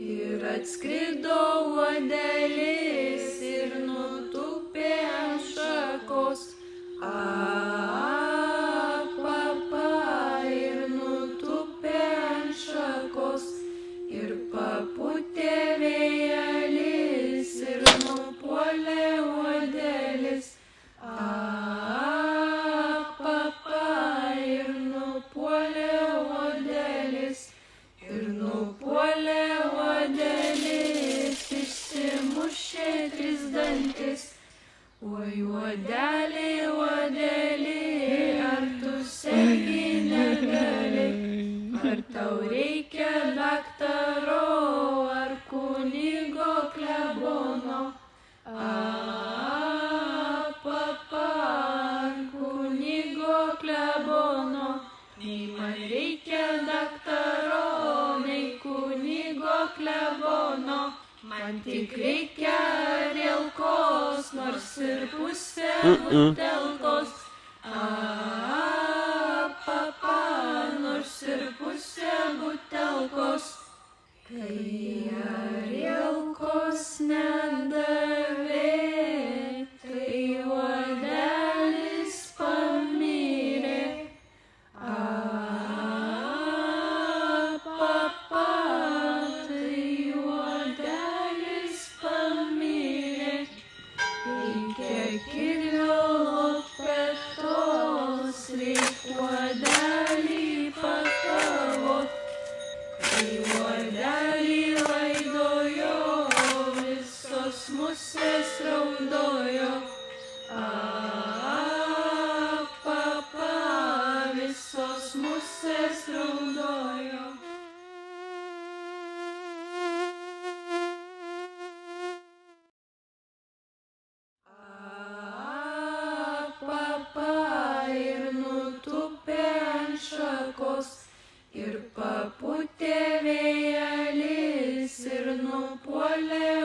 Ir atskrido uodelis ir nutūpė ant šakos. Ir nutūpė ant šakos. Ir papūtė vėjelis ir nupuolė uodelis. Ir nupuolė uodelis. Ir nupuolė uodelis, išsimušė 3 dantis. Oi, uodeli, uodeli, ar tu sergi negali? Ar tau reikia daktaro, ar kunigo klebono? Ar kunigo klebono? Nei man reikia daktaro, nei kunigo klebono. Man tik reikia rielkos, nors ir pusė butelkos. Nors ir pusė butelkos. Kai rielkos nedavė, tai uodelis pamirė. Tai uodelis pamirė. Reikia kirvio lopetos, reik uodelį pakavot. Kai uodelį laidojo, visos musės raudojo. Visos musės raudojo. Ir nutūpė ant šakos. Ir papūtė vėjelis ir nupuolė